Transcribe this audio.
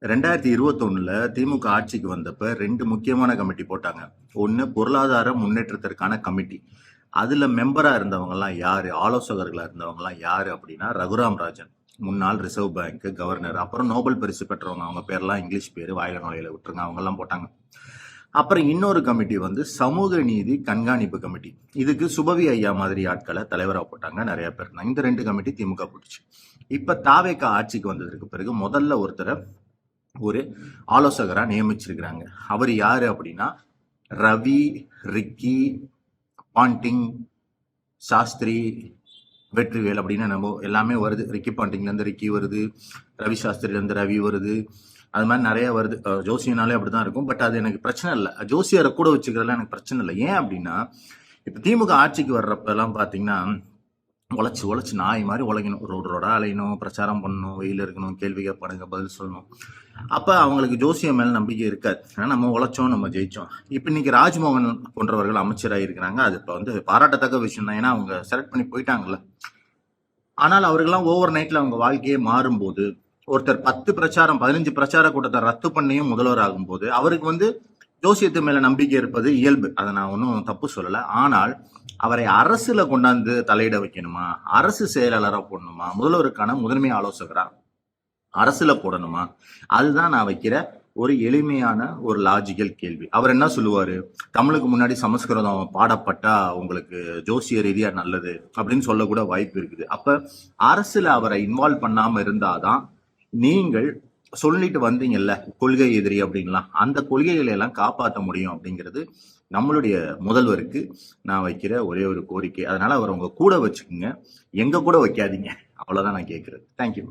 2021ல திமுக ஆட்சிக்கு வந்தப்ப 2 முக்கியமான கமிட்டி போட்டாங்க. ஒண்ணு பொருளாதார முன்னேற்றத்திற்கான கமிட்டி. அதுல மெம்பரா இருந்தவங்கலாம் யாரு? ஆலோசகர்களா இருந்தவங்கலாம் யாரு அப்படின்னா, ரகுராம் ராஜன். முன்னாள் ரிசர்வ் பேங்க் கவர்னர். அப்புறம் நோபல் பரிசு பெற்றவங்க. அவங்க பேர்லாம் இங்கிலீஷ் பேரு, வாயில நுழையில விட்டுருங்க. அவங்கெல்லாம் போட்டாங்க. அப்புறம் இன்னொரு கமிட்டி வந்து சமூக நீதி கண்காணிப்பு கமிட்டி. இதுக்கு சுபவி ஐயா மாதிரி ஆட்களை தலைவரா போட்டாங்க நிறைய பேர். இந்த 2 கமிட்டி திமுக போட்டுச்சு. இப்ப தாவேகா ஆட்சிக்கு வந்ததற்கு பிறகு முதல்ல ஒருத்தரை ஒரு ஆலோசகரா நியமிச்சிருக்கிறாங்க. அவர் யாரு அப்படின்னா ரவி, ரிக்கி, பாண்டிங், சாஸ்திரி, வெற்றிவேல் அப்படின்னு நம்ம எல்லாமே வருது. ரிக்கி பாண்டிங்ல இருந்து ரிக்கி வருது, ரவி சாஸ்திரில இருந்து ரவி வருது, அது மாதிரி நிறைய வருது. ஜோசியனாலே அப்படிதான் இருக்கும். பட் அது எனக்கு பிரச்சனை இல்லை. ஜோசியரை கூட வச்சுக்கிறதுலாம் எனக்கு பிரச்சனை இல்லை. ஏன் அப்படின்னா இப்ப திமுக ஆட்சிக்கு வர்றப்ப எல்லாம் பாத்தீங்கன்னா உழைச்சு உழைச்சு நாய் மாதிரி உழைக்கணும். ரோடா அலையணும், பிரச்சாரம் பண்ணணும், வெயில் இருக்கணும், கேள்வி கேட்பானுங்க, பதில் சொல்லணும். அப்ப அவங்களுக்கு ஜோசியம் மேல நம்பிக்கை இருக்காது. ஏன்னா நம்ம உழைச்சோம், நம்ம ஜெயிச்சோம். இப்ப இன்னைக்கு ராஜ்மோகன் போன்றவர்கள் அமைச்சராக இருக்கிறாங்க. அது இப்ப வந்து பாராட்டத்தக்க விஷயம் தான். ஏன்னா அவங்க செலக்ட் பண்ணி போயிட்டாங்கல்ல. ஆனால் அவர்கள்லாம் ஓவர் நைட்ல அவங்க வாழ்க்கையே மாறும்போது, ஒருத்தர் 10 பிரச்சாரம் 15 பிரச்சார கூட்டத்தை ரத்து பண்ணியும் முதல்வர் ஆகும்போது அவருக்கு வந்து ஜோசியத்து மேல நம்பிக்கை இருப்பது இயல்பு. அதை நான் ஒன்றும் தப்பு சொல்லல. ஆனால் அவரை அரசுல கொண்டாந்து தலையிட வைக்கணுமா, அரசு செயலாளரா போடணுமா, முதல்வருக்கான முதன்மை ஆலோசகரா அரசுல போடணுமா? அதுதான் நான் வைக்கிற ஒரு எளிமையான ஒரு லாஜிக்கல் கேள்வி. அவர் என்ன சொல்லுவாரு? தமிழுக்கு முன்னாடி சமஸ்கிருதம் பாடப்பட்டா உங்களுக்கு ஜோசிய ரீதியா நல்லது அப்படின்னு சொல்லக்கூட வாய்ப்பு இருக்குது. அப்ப அரசுல அவரை இன்வால்வ் பண்ணாம இருந்தாதான் நீங்கள் சொல்லிட்டு வந்தீங்கல்ல கொள்கை எதிரி அப்படின்லாம், அந்த கொள்கைகளை எல்லாம் காப்பாற்ற முடியும் அப்படிங்கிறது நம்மளுடைய முதல்வருக்கு நான் வைக்கிற ஒரே ஒரு கோரிக்கை. அதனால அவர் உங்க கூட வச்சுக்கோங்க, எங்க கூட வைக்காதீங்க. அவ்வளவுதான் நான் கேட்கறது. தேங்க்யூ.